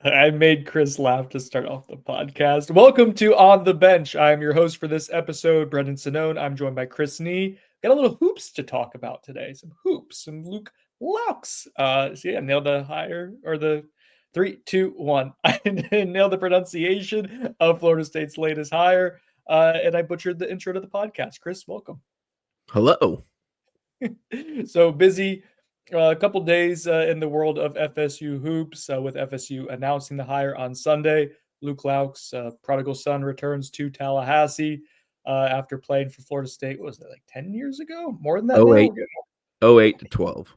I made Chris laugh to start off the podcast. Welcome to On the Bench. I'm your host for this episode, Brendan Sinone. I'm joined by Chris Nee. Got a little hoops to talk about today. Some hoops, some Luke Loucks. So yeah, nailed the higher or the 3, 2, 1. I nailed the pronunciation of Florida State's latest hire, and I butchered the intro to the podcast. Chris, welcome. Hello. So busy. A couple days in the world of FSU hoops, with FSU announcing the hire on Sunday. Luke Loucks, prodigal son, returns to Tallahassee after playing for Florida State. What was it, like 10 years ago? More than that Oh now? eight, 08 to 12.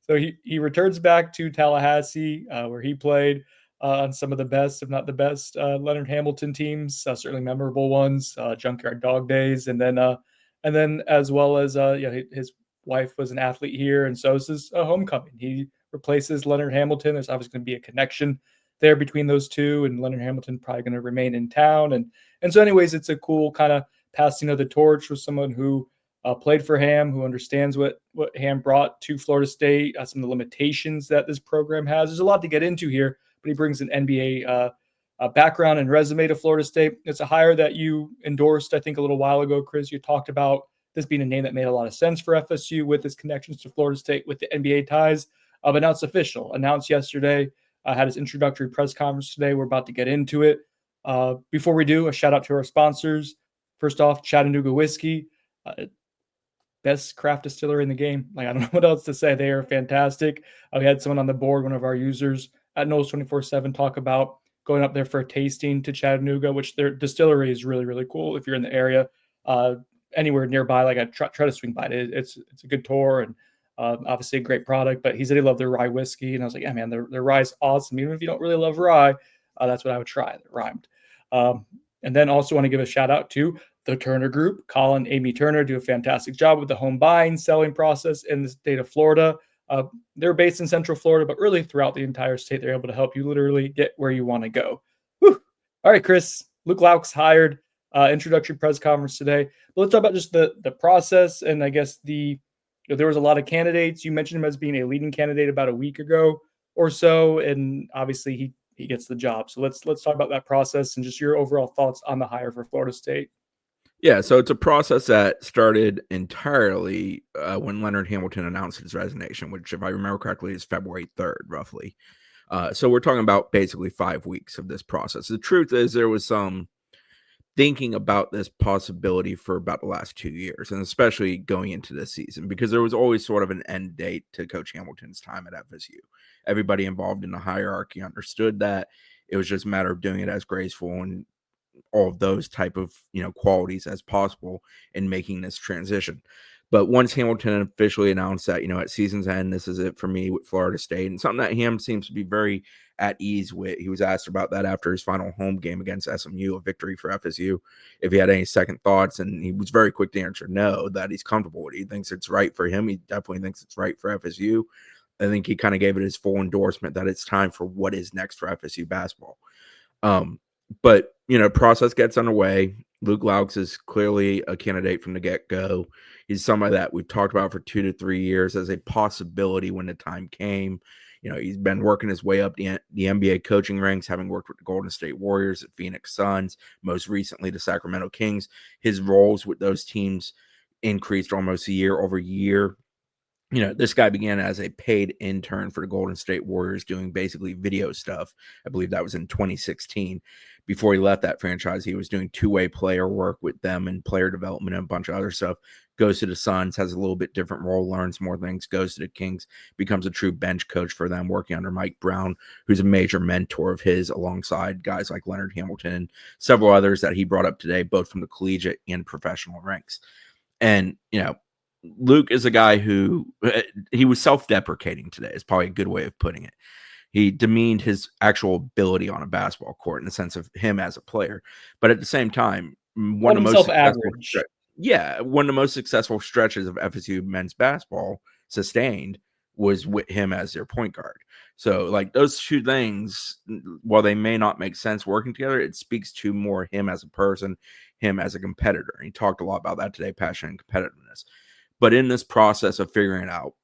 So he returns back to Tallahassee, where he played on some of the best, if not the best, Leonard Hamilton teams, certainly memorable ones, Junkyard Dog days, and then as well as his wife was an athlete here, and so this is a homecoming. He replaces Leonard Hamilton. There's obviously going to be a connection there between those two, and Leonard Hamilton probably going to remain in town, and so anyways, it's a cool kind of passing of the torch with someone who played for Ham, who understands what Ham brought to Florida State, some of the limitations that this program has. There's a lot to get into here, but he brings an NBA background and resume to Florida State. It's a hire that you endorsed, I think, a little while ago, Chris. You talked about this being a name that made a lot of sense for FSU with its connections to Florida State with the NBA ties. But now it's official. Announced yesterday. Had his introductory press conference today. We're about to get into it. Before we do, a shout out to our sponsors. First off, Chattanooga Whiskey. Best craft distillery in the game. Like, I don't know what else to say. They are fantastic. We had someone on the board, one of our users at Knowles 24/7, talk about going up there for a tasting to Chattanooga, which their distillery is really, really cool. If you're in the area, anywhere nearby, like I try to swing by it. It's a good tour and obviously a great product. But he said he loved their rye whiskey, and I was like, yeah, man, their rye is awesome. Even if you don't really love rye, that's what I would try. It rhymed. And then also want to give a shout out to the Turner Group. Colin, Amy Turner do a fantastic job with the home buying, selling process in the state of Florida. They're based in Central Florida, but really throughout the entire state, they're able to help you literally get where you want to go. Whew. All right, Chris. Luke Loucks hired. Introductory press conference today. But let's talk about just the process, and I guess there was a lot of candidates. You mentioned him as being a leading candidate about a week ago or so, and obviously he gets the job. So let's talk about that process and just your overall thoughts on the hire for Florida State. Yeah, so it's a process that started entirely when Leonard Hamilton announced his resignation, which, if I remember correctly, is February 3rd, roughly. So we're talking about basically 5 weeks of this process. The truth is there was some thinking about this possibility for about the last 2 years, and especially going into this season, because there was always sort of an end date to Coach Hamilton's time at FSU. Everybody involved in the hierarchy understood that. It was just a matter of doing it as graceful and all of those type of qualities as possible in making this transition. But once Hamilton officially announced that, at season's end, this is it for me with Florida State, and something that Ham seems to be very at ease with. He was asked about that after his final home game against SMU, a victory for FSU, if he had any second thoughts, and he was very quick to answer no, that he's comfortable with it. He thinks it's right for him. He definitely thinks it's right for FSU. I think he kind of gave it his full endorsement that it's time for what is next for FSU basketball. But, process gets underway. Luke Loucks is clearly a candidate from the get-go. He's somebody that we've talked about for 2 to 3 years as a possibility when the time came. He's been working his way up the NBA coaching ranks, having worked with the Golden State Warriors, the Phoenix Suns, most recently the Sacramento Kings. His roles with those teams increased almost year over year. This guy began as a paid intern for the Golden State Warriors doing basically video stuff. I believe that was in 2016. Before he left that franchise, he was doing two-way player work with them and player development and a bunch of other stuff. Goes to the Suns, has a little bit different role, learns more things, goes to the Kings, becomes a true bench coach for them, working under Mike Brown, who's a major mentor of his, alongside guys like Leonard Hamilton and several others that he brought up today, both from the collegiate and professional ranks. And, Luke is a guy who he was self-deprecating today, is probably a good way of putting it. He demeaned his actual ability on a basketball court in the sense of him as a player. But at the same time, one of the most successful stretches of FSU men's basketball sustained was with him as their point guard. So, like, those two things, while they may not make sense working together, it speaks to more him as a person, him as a competitor. And he talked a lot about that today, passion and competitiveness. But in this process of figuring it out,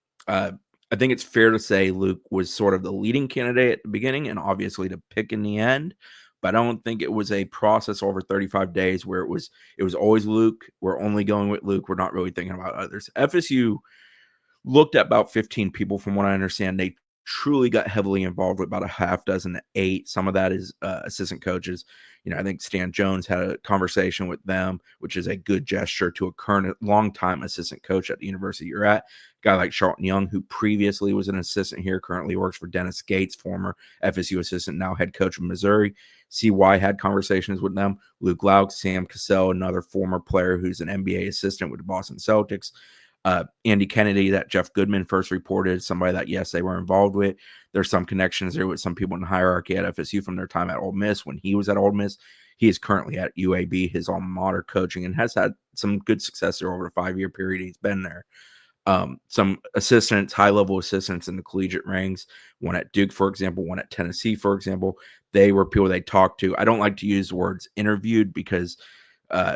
I think it's fair to say Luke was sort of the leading candidate at the beginning and obviously the pick in the end. But I don't think it was a process over 35 days where it was always Luke. We're only going with Luke. We're not really thinking about others. FSU looked at about 15 people from what I understand. They truly got heavily involved with about a half dozen to 8. Some of that is assistant coaches. I think Stan Jones had a conversation with them, which is a good gesture to a current longtime assistant coach at the university you're at. A guy like Charlton Young, who previously was an assistant here, currently works for Dennis Gates, former FSU assistant, now head coach of Missouri. CY had conversations with them. Luke Loucks, Sam Cassell, another former player who's an NBA assistant with the Boston Celtics. Andy Kennedy, that Jeff Goodman first reported, somebody that, yes, they were involved with. There's some connections there with some people in the hierarchy at FSU from their time at Ole Miss. When he was at Ole Miss, he is currently at UAB, his alma mater, coaching, and has had some good success there over a 5-year period he's been there. Some assistants, high-level assistants in the collegiate ranks, one at Duke, for example, one at Tennessee, for example. They were people they talked to. I don't like to use the words interviewed because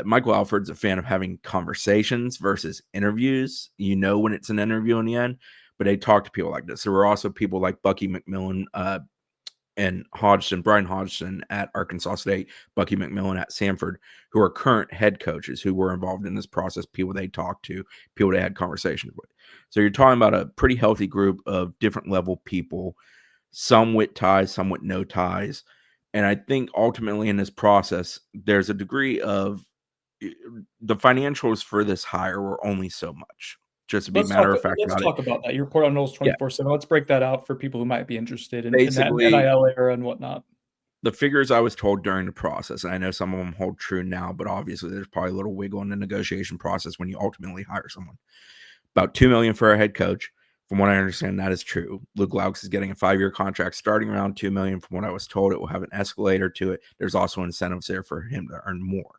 Michael Alford's a fan of having conversations versus interviews. When it's an interview in the end, but they talk to people like this. There were also people like Bucky McMillan and Brian Hodgson at Arkansas State, Bucky McMillan at Samford, who are current head coaches who were involved in this process, people they talked to, people they had conversations with. So you're talking about a pretty healthy group of different level people, some with ties, some with no ties. And I think ultimately in this process, there's a degree of the financials for this hire were only so much. Just to be Let's talk. matter of fact Let's about it. talk about that. You report on Knowles Yeah, 24/7. Let's break that out for people who might be interested in that basically, NIL era and whatnot. the figures I was told during the process, and I know some of them hold true now, but obviously there's probably a little wiggle in the negotiation process when you ultimately hire someone. About $2 million for a head coach. From what I understand, that is true. Luke Loucks is getting a 5-year contract starting around $2 million. From what I was told, it will have an escalator to it. There's also incentives there for him to earn more.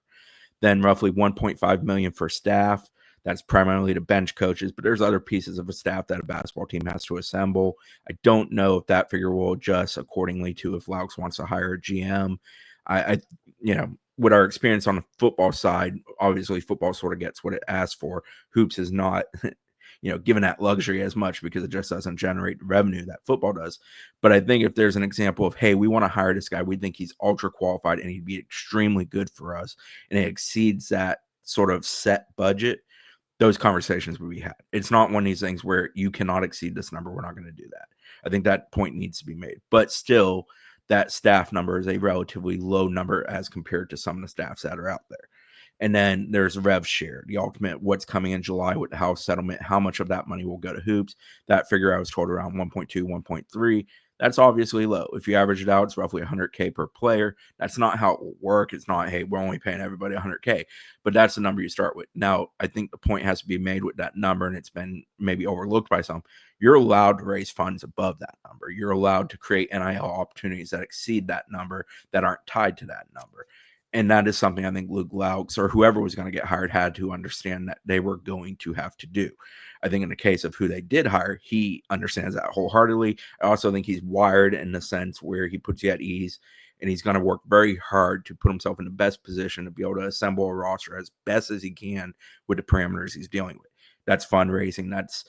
Then roughly $1.5 million for staff. That's primarily to bench coaches, but there's other pieces of a staff that a basketball team has to assemble. I don't know if that figure will adjust accordingly to if Loucks wants to hire a GM. With our experience on the football side, obviously football sort of gets what it asks for. Hoops is not, given that luxury as much because it just doesn't generate revenue that football does. But I think if there's an example of, hey, we want to hire this guy, we think he's ultra qualified and he'd be extremely good for us, and it exceeds that sort of set budget, those conversations will be had. It's not one of these things where you cannot exceed this number. We're not going to do that. I think that point needs to be made. But still, that staff number is a relatively low number as compared to some of the staffs that are out there. And then there's rev share, the ultimate what's coming in July with the house settlement, how much of that money will go to hoops. That figure I was told around 1.2, 1.3. That's obviously low. If you average it out, it's roughly $100K per player. That's not how it will work. It's not, hey, we're only paying everybody $100K, but that's the number you start with. Now, I think the point has to be made with that number, and it's been maybe overlooked by some. You're allowed to raise funds above that number. You're allowed to create NIL opportunities that exceed that number that aren't tied to that number. And that is something I think Luke Loucks or whoever was going to get hired had to understand that they were going to have to do. I think in the case of who they did hire, he understands that wholeheartedly. I also think he's wired in the sense where he puts you at ease, and he's going to work very hard to put himself in the best position to be able to assemble a roster as best as he can with the parameters he's dealing with. That's fundraising. That's,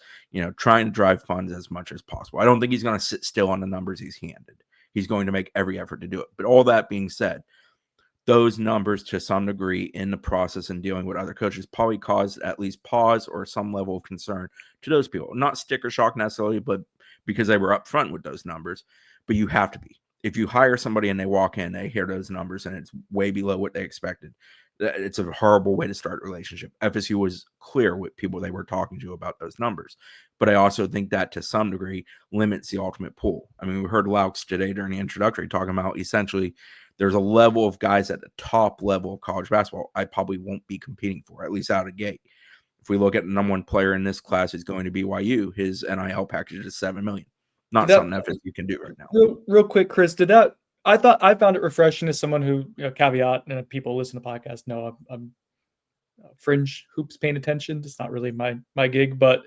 trying to drive funds as much as possible. I don't think he's going to sit still on the numbers he's handed. He's going to make every effort to do it. But all that being said, those numbers to some degree in the process and dealing with other coaches probably caused at least pause or some level of concern to those people. Not sticker shock necessarily, but because they were upfront with those numbers. But you have to be. If you hire somebody and they walk in, they hear those numbers and it's way below what they expected, it's a horrible way to start a relationship. FSU was clear with people they were talking to about those numbers. But I also think that to some degree limits the ultimate pool. I mean, we heard Loucks today during the introductory talking about essentially there's a level of guys at the top level of college basketball I probably won't be competing for, at least out of gate. If we look at the number one player in this class is going to be BYU. His NIL package is $7 million. Not something FSU can do right now. Real quick, Chris, I found it refreshing as someone who, caveat, and people listen to podcasts know I'm fringe hoops paying attention. It's not really my gig, but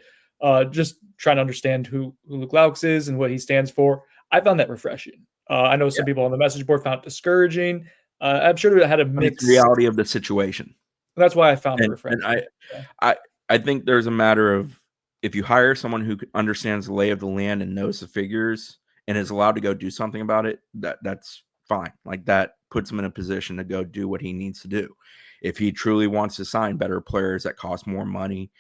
just trying to understand who Luke Loucks is and what he stands for. I found that refreshing. I know some people on the message board found it discouraging. I'm sure it had a mixed reality of the situation. That's why I found it refreshing. And I think there's a matter of if you hire someone who understands the lay of the land and knows the figures and is allowed to go do something about it, that's fine. Like that puts him in a position to go do what he needs to do. If he truly wants to sign better players that cost more money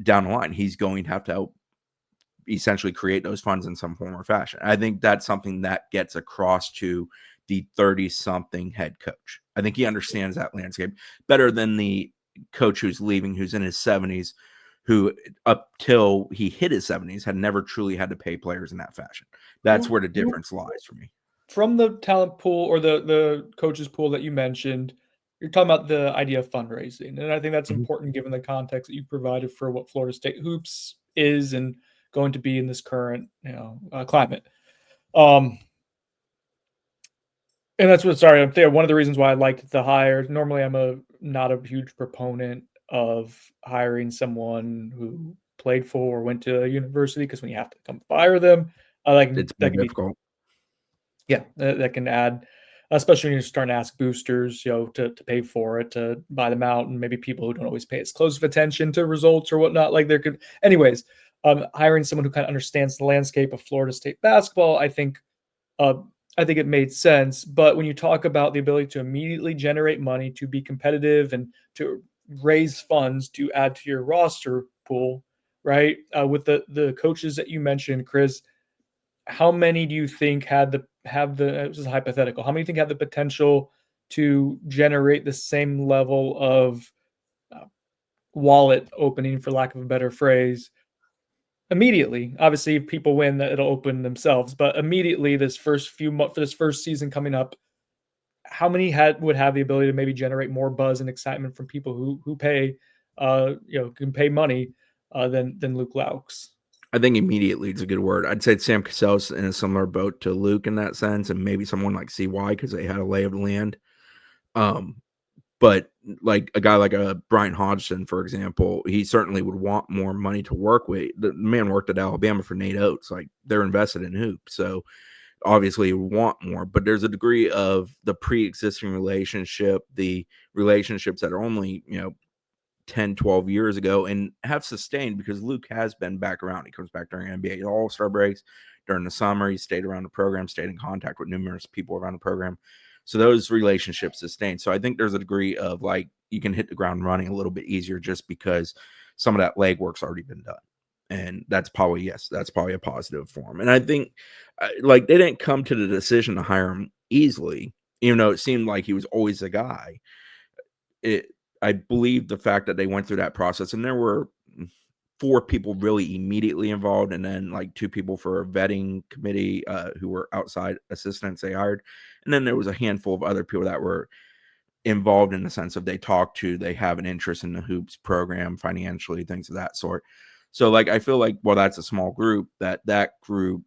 down the line, he's going to have to essentially create those funds in some form or fashion. I think that's something that gets across to the 30-something head coach. I think he understands that landscape better than the coach who's leaving, who's in his 70s, who up till he hit his 70s had never truly had to pay players in that fashion. That's where the difference lies for me. From the talent pool or the coaches pool that you mentioned, you're talking about the idea of fundraising, and I think that's important given the context that you provided for what Florida State hoops is and going to be in this current climate. And that's what. Sorry, I'm there. One of the reasons why I liked the hire. Normally, I'm not a huge proponent of hiring someone who played for or went to a university, because when you have to come fire them, It's that more can be, difficult. yeah, that can add, especially when you're starting to ask boosters, to pay for it, to buy them out, and maybe people who don't always pay as close of attention to results or whatnot. Like there could, anyways, hiring someone who kind of understands the landscape of Florida State basketball, uh, I think it made sense. But when you talk about the ability to immediately generate money, to be competitive, and to raise funds to add to your roster pool, right? With the coaches that you mentioned, Chris, how many do you think this is hypothetical? How many do you think had the potential to generate the same level of uh, wallet opening, for lack of a better phrase, immediately? Obviously, if people win, that it'll open themselves. But immediately, this first few months for this first season coming up, how many would have the ability to maybe generate more buzz and excitement from people who pay, can pay money, than Luke Loucks? I think immediately is a good word. I'd say Sam Cassell's in a similar boat to Luke in that sense, and maybe someone like CY because they had a lay of the land. But like a guy like a Brian Hodgson, for example, he certainly would want more money to work with. The man worked at Alabama for Nate Oates. Like they're invested in hoops. So obviously he would want more, but there's a degree of the pre-existing relationship, the relationships that are only, 10, 12 years ago and have sustained because Luke has been back around. He comes back during NBA All-Star breaks, during the summer. He stayed around the program, stayed in contact with numerous people around the program. So those relationships sustain. So I think there's a degree of like you can hit the ground running a little bit easier just because some of that legwork's already been done. And that's probably a positive for him. And I think like they didn't come to the decision to hire him easily, even though it seemed like he was always the guy. I believe the fact that they went through that process and there were 4 people really immediately involved and then like 2 people for a vetting committee who were outside assistants they hired. And then there was a handful of other people that were involved in the sense of they have an interest in the hoops program financially, things of that sort. So like, I feel like, well, that's a small group that group,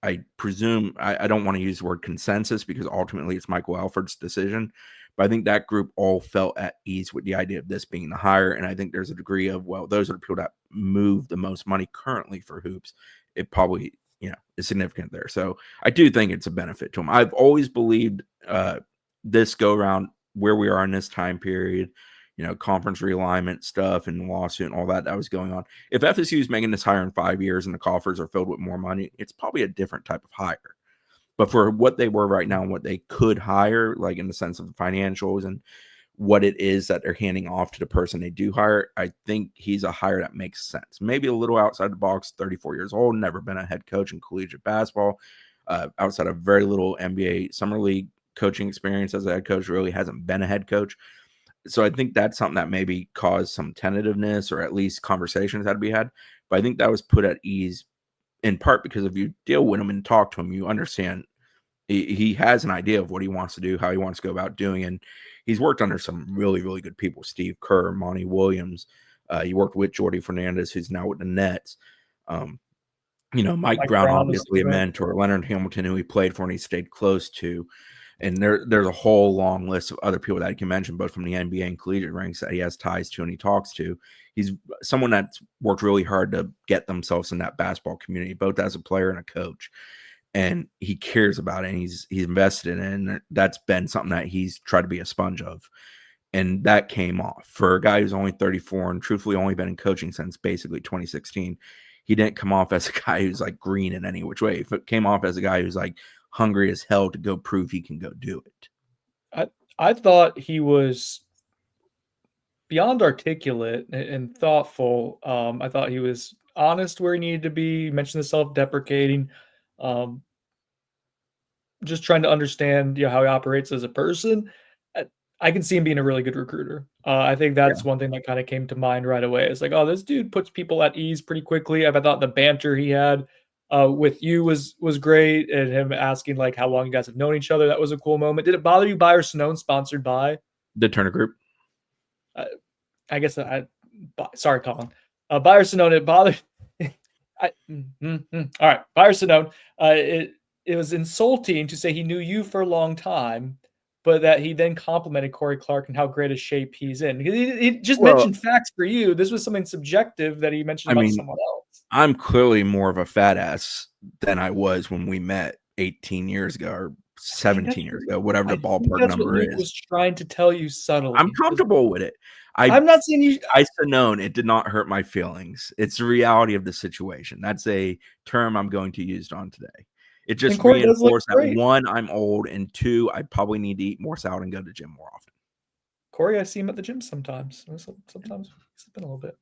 I presume I don't want to use the word consensus because ultimately it's Michael Alford's decision, but I think that group all felt at ease with the idea of this being the hire. And I think there's a degree of, well, those are the people that move the most money currently for hoops. It probably, is significant there. So I do think it's a benefit to them. I've always believed this go around where we are in this time period, conference realignment stuff and lawsuit and all that was going on. If FSU is making this hire in 5 years and the coffers are filled with more money, it's probably a different type of hire. But for what they were right now and what they could hire, like in the sense of the financials and what it is that they're handing off to the person they do hire, I think he's a hire that makes sense. Maybe a little outside the box, 34 years old, never been a head coach in collegiate basketball, outside of very little NBA summer league coaching experience as a head coach, really hasn't been a head coach. So I think that's something that maybe caused some tentativeness or at least conversations had to be had. But I think that was put at ease in part because if you deal with him and talk to him, you understand he has an idea of what he wants to do, how he wants to go about doing. And he's worked under some really, really good people, Steve Kerr, Monty Williams. He worked with Jordy Fernandez, who's now with the Nets. Mike Brown, obviously a mentor, Leonard Hamilton, who he played for and he stayed close to. And there's a whole long list of other people that I can mention, both from the NBA and collegiate ranks that he has ties to and he talks to. He's someone that's worked really hard to get themselves in that basketball community, both as a player and a coach. And he cares about it and he's invested in it. And that's been something that he's tried to be a sponge of. And that came off for a guy who's only 34 and truthfully only been in coaching since basically 2016. He didn't come off as a guy who's like green in any which way. If it came off as a guy who's like hungry as hell to go prove he can go do it. I thought he was beyond articulate and thoughtful. I thought he was honest where he needed to be. You mentioned the self-deprecating. Um, just trying to understand, how he operates as a person. I, I can see him being a really good recruiter. I think Yeah. that's one thing that kind of came to mind right away. It's like, oh, this dude puts people at ease pretty quickly. I thought the banter he had with you was great, and him asking like how long you guys have known each other. That was a cool moment. Did it bother you? Buyer Snowden sponsored by The Turner Group. I guess sorry, Colin. Buyer Sonone, it bothered. All right, Buyer Sonone. It was insulting to say he knew you for a long time, but that he then complimented Corey Clark and how great a shape he's in. He just Well, mentioned facts for you. This was something subjective that he mentioned I about mean, someone else. I'm clearly more of a fat ass than I was when we met 18 years ago or 17 years ago, whatever I the think ballpark that's what number Luke is. was trying to tell you I'm subtly. comfortable with it. I'm not saying you. I should have known it did not hurt my feelings. It's the reality of the situation. That's a term I'm going to use on today. It And just Corey does look reinforced that great. one, I'm old, and two, I probably need to eat more salad and go to the gym more often. Corey, I see him at the gym sometimes. Sometimes he's been a little bit.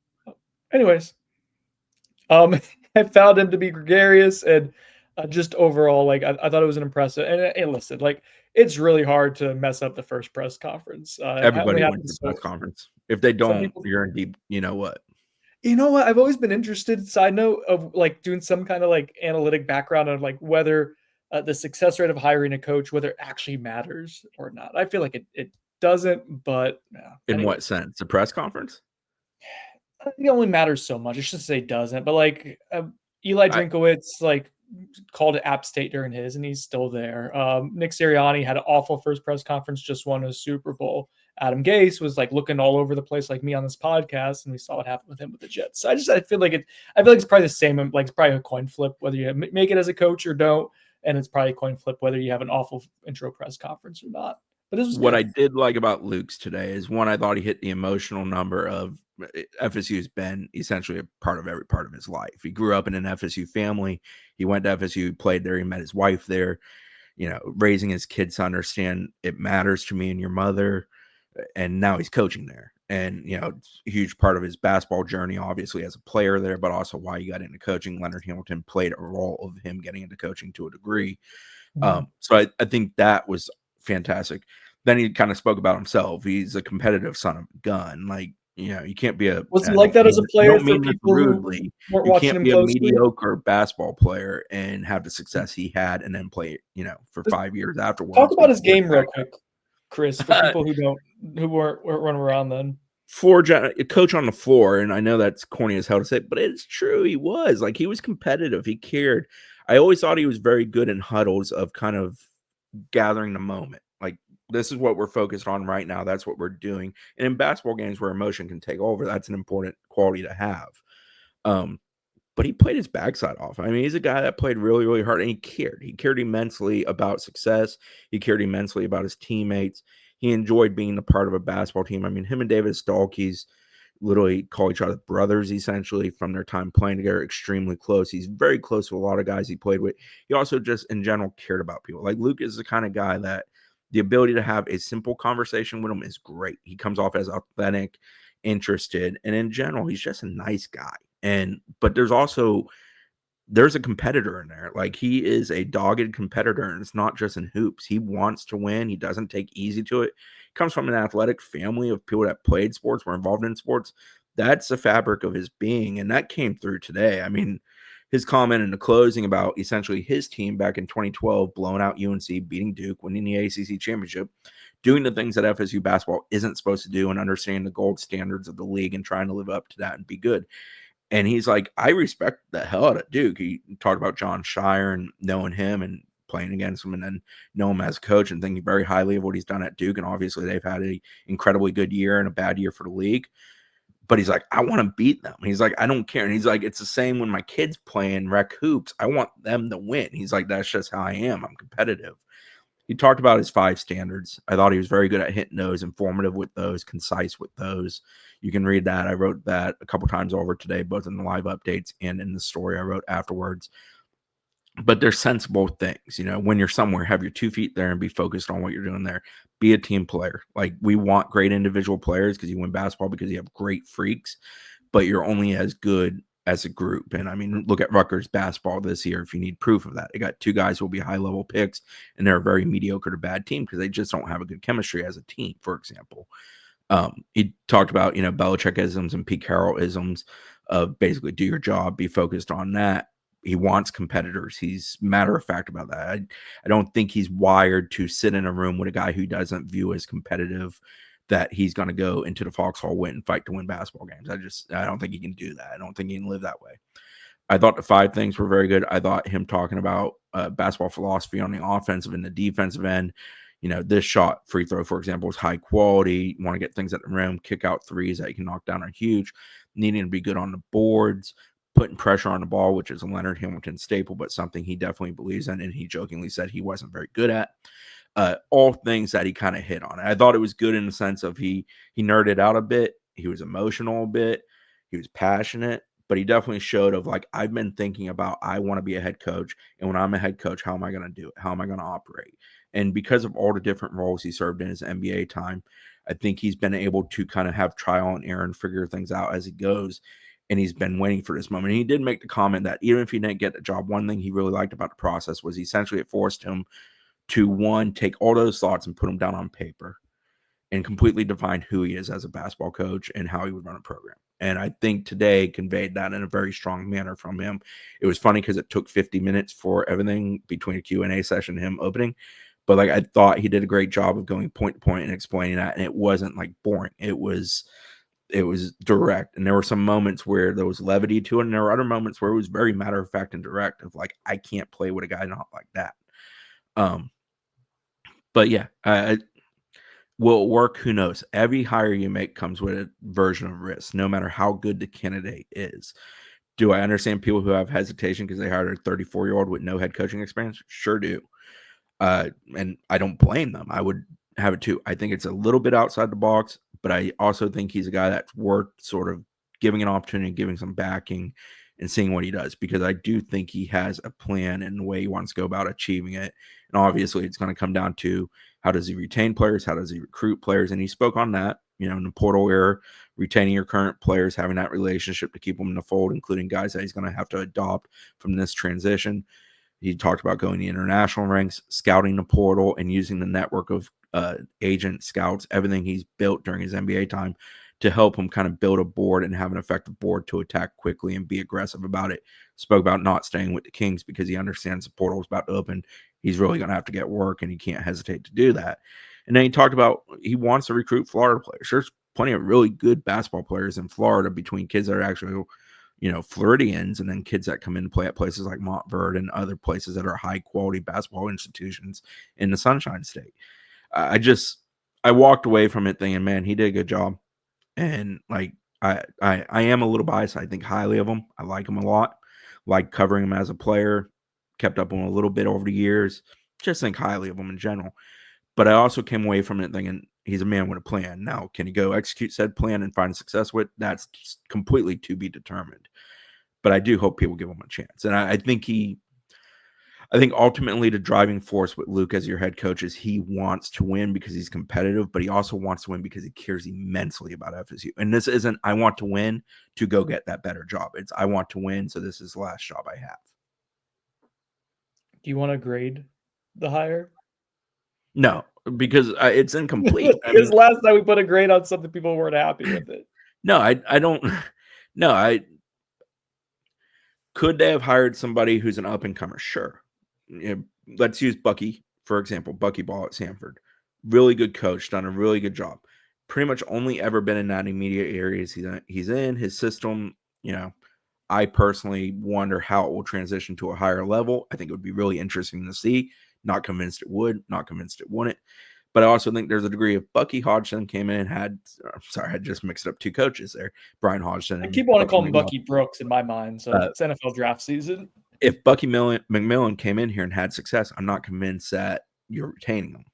Anyways, I found him to be gregarious and just overall, like I thought it was an impressive. And listen, like it's really hard to mess up the first press conference. It only Everybody wins the happens press so. conference. If they Some don't, people. you're in deep, you know what? You know what? I've always been interested. Side note of like doing some kind of like analytic background on like whether the success rate of hiring a coach, whether it actually matters or not. I feel like it doesn't, but yeah. In what Anyways. sense? The press conference? It only matters so much. I should say doesn't, but like Eli I Drinkowitz, like called it App State during his, and he's still there. Nick Sirianni had an awful first press conference, just won a Super Bowl. Adam Gase was like looking all over the place, like me on this podcast, and we saw what happened with him with the Jets. So I feel like it. I feel like it's probably the same. Like it's probably a coin flip whether you make it as a coach or don't, and it's probably a coin flip whether you have an awful intro press conference or not. But this was What good. I did like about Luke's today is one, I thought he hit the emotional number of FSU's been essentially a part of every part of his life. He grew up in an FSU family. He went to FSU, he played there, he met his wife there, raising his kids to understand it matters to me and your mother. And now he's coaching there. And, it's a huge part of his basketball journey, obviously, as a player there, but also why he got into coaching. Leonard Hamilton played a role of him getting into coaching to a degree. So I think that was fantastic. Then he kind of spoke about himself. He's a competitive son of a gun. Like, you can't be Was he like that as a I player don't for mean this people who rudely. weren't You watching can't him be a closely? mediocre basketball player and have the success he had and then play, for 5 years afterwards. Talk about his game real quick, Chris, for people who weren't running around then. A coach on the floor, and I know that's corny as hell to say, but it's true. He was like, he was competitive. He cared. I always thought he was very good in huddles of kind of gathering the moment. Like, this is what we're focused on right now. That's what we're doing. And in basketball games where emotion can take over, that's an important quality to have. But he played his backside off. I mean, he's a guy that played really, really hard, and he cared. He cared immensely about success. He cared immensely about his teammates. He enjoyed being a part of a basketball team. I mean, him and David Stalkeys literally call each other brothers, essentially, from their time playing together, extremely close. He's very close to a lot of guys he played with. He also just, in general, cared about people. Like, Luke is the kind of guy that the ability to have a simple conversation with him is great. He comes off as authentic, interested, and in general, he's just a nice guy. But there's a competitor in there. Like, he is a dogged competitor, and it's not just in hoops. He wants to win. He doesn't take easy to it. He comes from an athletic family of people that played sports, were involved in sports. That's the fabric of his being, and that came through today. I mean, his comment in the closing about essentially his team back in 2012 blowing out UNC, beating Duke, winning the ACC championship, doing the things that FSU basketball isn't supposed to do, and understanding the gold standards of the league and trying to live up to that and be good. And he's like, I respect the hell out of Duke. He talked about John Shire and knowing him and playing against him, and then know him as a coach and thinking very highly of what he's done at Duke. And obviously they've had an incredibly good year and a bad year for the league. But he's like, I want to beat them. He's like, I don't care. And he's like, it's the same when my kids playing rec hoops. I want them to win. He's like, that's just how I am. I'm competitive. He talked about his 5 standards. I thought he was very good at hitting those, informative with those, concise with those. You can read that. I wrote that a couple times over today, both in the live updates and in the story I wrote afterwards. But they're sensible things. When you're somewhere, have your 2 feet there and be focused on what you're doing there. Be a team player. Like, we want great individual players because you win basketball because you have great freaks, but you're only as good as a group. And I mean, look at Rutgers basketball this year if you need proof of that. They got 2 guys who will be high-level picks, and they're a very mediocre to bad team because they just don't have a good chemistry as a team, for example. He talked about, Belichick-isms and Pete Carroll-isms of basically do your job, be focused on that. He wants competitors. He's matter of fact about that. I don't think he's wired to sit in a room with a guy who doesn't view as competitive that he's going to go into the Foxhole win and fight to win basketball games. I don't think he can do that. I don't think he can live that way. I thought the 5 things were very good. I thought him talking about basketball philosophy on the offensive and the defensive end. This shot free throw, for example, is high quality. You want to get things at the rim, kick out threes that you can knock down are huge. Needing to be good on the boards, putting pressure on the ball, which is a Leonard Hamilton staple, but something he definitely believes in, and he jokingly said he wasn't very good at. All things that he kind of hit on. I thought it was good in the sense of he nerded out a bit. He was emotional a bit. He was passionate, but he definitely showed of like, I've been thinking about, I want to be a head coach. And when I'm a head coach, how am I going to do it? How am I going to operate? And because of all the different roles he served in his NBA time, I think he's been able to kind of have trial and error and figure things out as he goes. And he's been waiting for this moment. And he did make the comment that even if he didn't get the job, one thing he really liked about the process was essentially it forced him to, one, take all those thoughts and put them down on paper and completely define who he is as a basketball coach and how he would run a program. And I think today conveyed that in a very strong manner from him. It was funny because it took 50 minutes for everything between a Q&A session and him opening. But like, I thought he did a great job of going point to point and explaining that. And it wasn't like boring. It was direct. And there were some moments where there was levity to it. And there were other moments where it was very matter of fact and direct of like, I can't play with a guy not like that. But yeah, will it work? Who knows? Every hire you make comes with a version of risk, no matter how good the candidate is. Do I understand people who have hesitation because they hired a 34-year-old with no head coaching experience? Sure do. And I don't blame them. I would have it too. I think it's a little bit outside the box, but I also think he's a guy that's worth sort of giving an opportunity, giving some backing, and seeing what he does, because I do think he has a plan and the way he wants to go about achieving it. And obviously it's going to come down to how does he retain players? How does he recruit players? And he spoke on that, in the portal era, retaining your current players, having that relationship to keep them in the fold, including guys that he's going to have to adopt from this transition. He talked about going to international ranks, scouting the portal, and using the network of agent scouts, everything he's built during his NBA time to help him kind of build a board and have an effective board to attack quickly and be aggressive about it. Spoke about not staying with the Kings because he understands the portal is about to open. He's really going to have to get work, and he can't hesitate to do that. And then he talked about he wants to recruit Florida players. There's plenty of really good basketball players in Florida, between kids that are actually, Floridians, and then kids that come in to play at places like Montverde and other places that are high quality basketball institutions in the Sunshine State. I walked away from it thinking, man, he did a good job. And like, I am a little biased. I think highly of him. I like him a lot. Like covering him as a player. Kept up on him a little bit over the years. Just think highly of him in general. But I also came away from it thinking he's a man with a plan. Now, can he go execute said plan and find success with? That's completely to be determined. But I do hope people give him a chance. And I think ultimately the driving force with Luke as your head coach is he wants to win because he's competitive, but he also wants to win because he cares immensely about FSU. And this isn't, I want to win to go get that better job. It's, I want to win, so this is the last job I have. Do you want to grade the hire? No, because it's incomplete. Because last time we put a grade on something, people weren't happy with it. No, I don't. No, could they have hired somebody who's an up and comer? Sure. Let's use Bucky, for example. Bucky Ball at Samford. Really good coach, done a really good job. Pretty much only ever been in that immediate areas he's in. His system, I personally wonder how it will transition to a higher level. I think it would be really interesting to see. Not convinced it would, not convinced it wouldn't. But I also think there's a degree of Bucky Hodgson came in and had, sorry, I just mixed up 2 coaches there. Brian Hodgson. I keep wanting to call him Bucky Brooks in my mind. So it's NFL draft season. If Bucky McMillan came in here and had success, I'm not convinced that, you're retaining him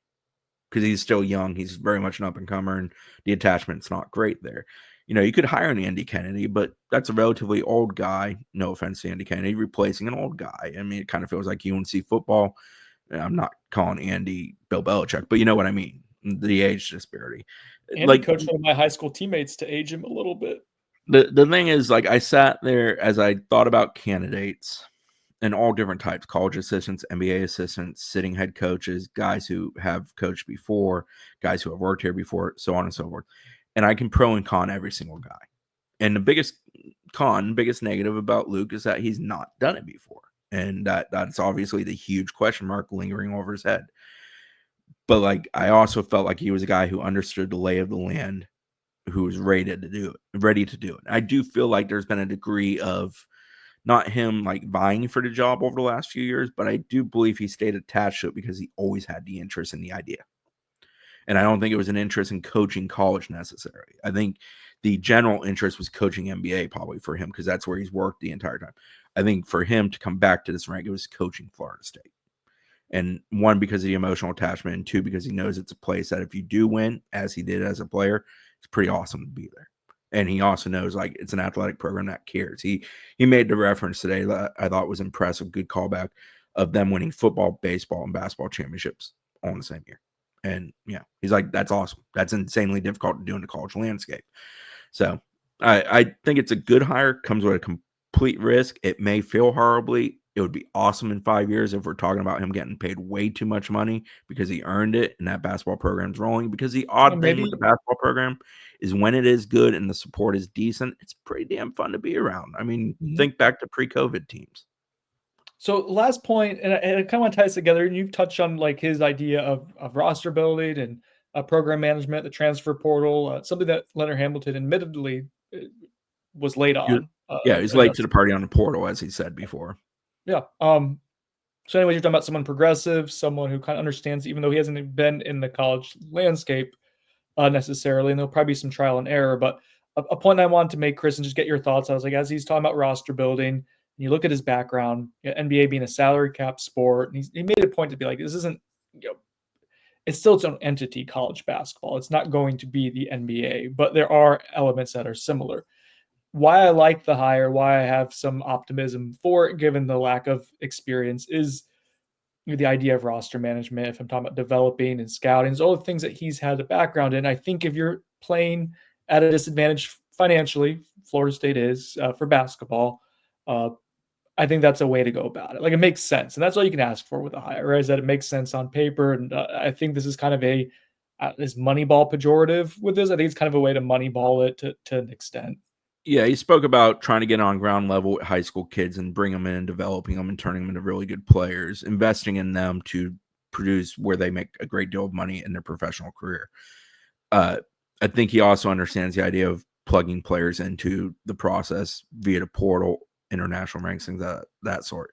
because he's still young. He's very much an up-and-comer, and the attachment's not great there. You could hire an Andy Kennedy, but that's a relatively old guy. No offense to Andy Kennedy, replacing an old guy. I mean, it kind of feels like UNC football. I'm not calling Andy Bill Belichick, but you know what I mean. The age disparity. Andy coached one of my high school teammates to age him a little bit. The thing is, like, I sat there as I thought about candidates and all different types, college assistants, NBA assistants, sitting head coaches, guys who have coached before, guys who have worked here before, so on and so forth. And I can pro and con every single guy. And the biggest negative about Luke is that he's not done it before. And that's obviously the huge question mark lingering over his head. But like, I also felt like he was a guy who understood the lay of the land, who was ready to do it. I do feel like there's been a degree of not him like vying for the job over the last few years, but I do believe he stayed attached to it because he always had the interest in the idea. And I don't think it was an interest in coaching college necessarily. I think the general interest was coaching NBA probably for him because that's where he's worked the entire time. I think for him to come back to this rank, it was coaching Florida State. And one, because of the emotional attachment, and two, because he knows it's a place that if you do win, as he did as a player, it's pretty awesome to be there. And he also knows like it's an athletic program that cares. He made the reference today that I thought was impressive, good callback of them winning football, baseball, and basketball championships all in the same year. And yeah, he's like, that's awesome. That's insanely difficult to do in the college landscape. So I think it's a good hire, comes with a complete risk. It may feel horribly. It would be awesome in 5 years if we're talking about him getting paid way too much money because he earned it and that basketball program's rolling. Because the odd thing with the basketball program is when it is good and the support is decent, it's pretty damn fun to be around. I mean, think back to pre-COVID teams. So last point, and it kind of want to tie this together, and you've touched on like his idea of roster building and program management, the transfer portal, something that Leonard Hamilton admittedly was late on. He's late to the party on the portal, as he said before. Yeah. So anyways, you're talking about someone progressive, someone who kind of understands, even though he hasn't been in the college landscape necessarily, and there'll probably be some trial and error. But a point I wanted to make, Chris, and just get your thoughts. I was like, as he's talking about roster building, and you look at his background, NBA being a salary cap sport, and he made a point to be like, this isn't, it's still its own entity, college basketball. It's not going to be the NBA, but there are elements that are similar. Why I like the hire, why I have some optimism for it, given the lack of experience, is the idea of roster management. If I'm talking about developing and scouting, it's all the things that he's had a background in. I think if you're playing at a disadvantage financially, Florida State is for basketball. I think that's a way to go about it. Like, it makes sense, and that's all you can ask for with a hire, right? Is that it makes sense on paper, and I think this is kind of a is Moneyball pejorative with this. I think it's kind of a way to Moneyball it to an extent. Yeah, he spoke about trying to get on ground level with high school kids and bring them in, developing them and turning them into really good players, investing in them to produce where they make a great deal of money in their professional career. I think he also understands the idea of plugging players into the process via the portal, international ranks, things that sort.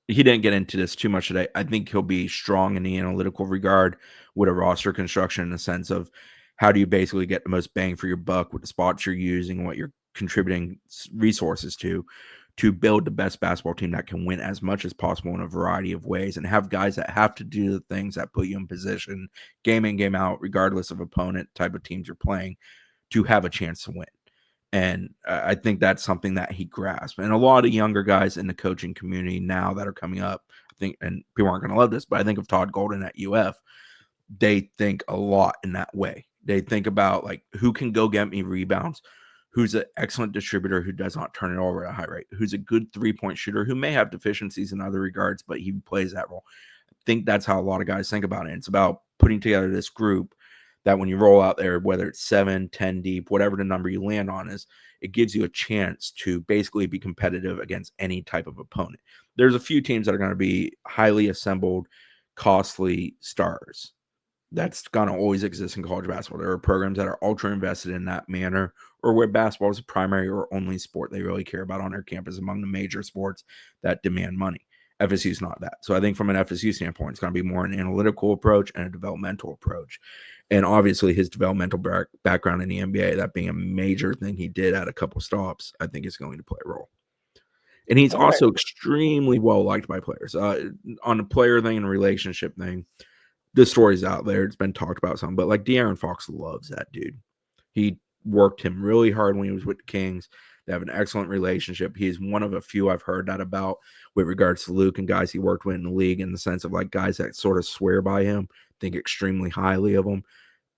He didn't get into this too much today. I think he'll be strong in the analytical regard with a roster construction in the sense of how do you basically get the most bang for your buck with the spots you're using, what you're contributing resources to build the best basketball team that can win as much as possible in a variety of ways and have guys that have to do the things that put you in position game in, game out, regardless of opponent type of teams you're playing, to have a chance to win. And I think that's something that he grasped. And a lot of younger guys in the coaching community now that are coming up, I think, and people aren't going to love this, but I think of Todd Golden at UF, they think a lot in that way. They think about like, who can go get me rebounds, who's an excellent distributor who does not turn it over at a high rate, who's a good three-point shooter who may have deficiencies in other regards, but he plays that role. I think that's how a lot of guys think about it. It's about putting together this group that when you roll out there, whether it's 7, 10 deep, whatever the number you land on is, it gives you a chance to basically be competitive against any type of opponent. There's a few teams that are going to be highly assembled, costly stars. That's going to always exist in college basketball. There are programs that are ultra invested in that manner, or where basketball is a primary or only sport they really care about on their campus among the major sports that demand money. FSU is not that. So I think from an FSU standpoint, it's going to be more an analytical approach and a developmental approach. And obviously his developmental background in the NBA, that being a major thing he did at a couple stops, I think is going to play a role. And he's All right. also extremely well liked by players. On a player thing and relationship thing, the story's out there. It's been talked about some, but like De'Aaron Fox loves that dude. He worked him really hard when he was with the Kings. They have an excellent relationship. He's one of a few I've heard that about with regards to Luke and guys he worked with in the league, in the sense of like guys that sort of swear by him, think extremely highly of him.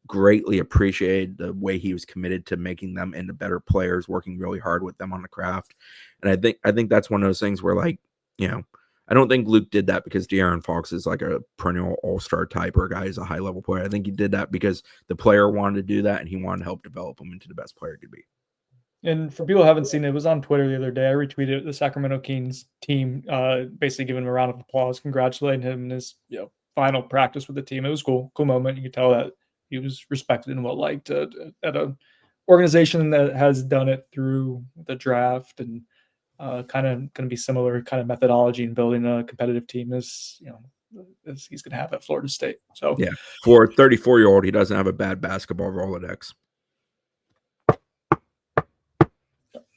Greatly appreciated the way he was committed to making them into better players, working really hard with them on the craft. And I think that's one of those things where, like, you know, I don't think Luke did that because De'Aaron Fox is like a perennial all-star type or a guy who's a high-level player. I think he did that because the player wanted to do that and he wanted to help develop him into the best player he could be. And for people who haven't seen it, it was on Twitter the other day. I retweeted the Sacramento Kings team, basically giving him a round of applause, congratulating him in his final practice with the team. It was cool moment. You could tell that he was respected and well liked at an organization that has done it through the draft, and kind of going to be similar kind of methodology in building a competitive team as he's going to have at Florida State. So yeah, for a 34-year-old, he doesn't have a bad basketball Rolodex.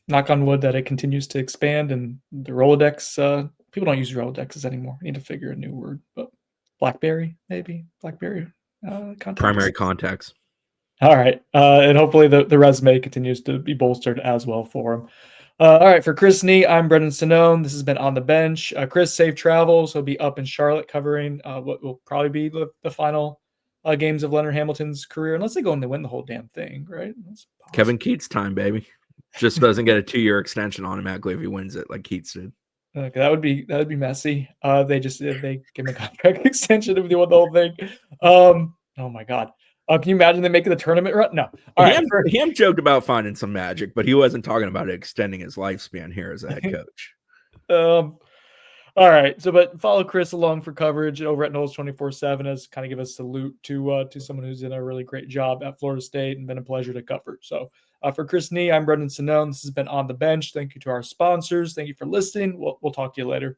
Knock on wood that it continues to expand, and the Rolodex. People don't use Rolodexes anymore. I need to figure a new word, but BlackBerry, maybe BlackBerry contacts. Primary contacts. All right, and hopefully the resume continues to be bolstered as well for him. All right, for Chris Nee, I'm Brendan Sonnone. This has been On the Bench. Chris, safe travels. He'll be up in Charlotte covering what will probably be the final games of Leonard Hamilton's career, unless they go and they win the whole damn thing, right? Kevin Keats time, baby. Just doesn't get a 2-year extension automatically if he wins it like Keats did. Okay, that would be messy. They give him a contract extension if they won the whole thing. Oh my god. Can you imagine them making the tournament run? No. All right. Ham joked about finding some magic, but he wasn't talking about extending his lifespan here as a head coach. All right. So, but follow Chris along for coverage over at Knowles 24/7 as kind of give a salute to someone who's done a really great job at Florida State and been a pleasure to cover. So, for Chris Nee, I'm Brendan Sonnone. This has been On the Bench. Thank you to our sponsors. Thank you for listening. We'll talk to you later.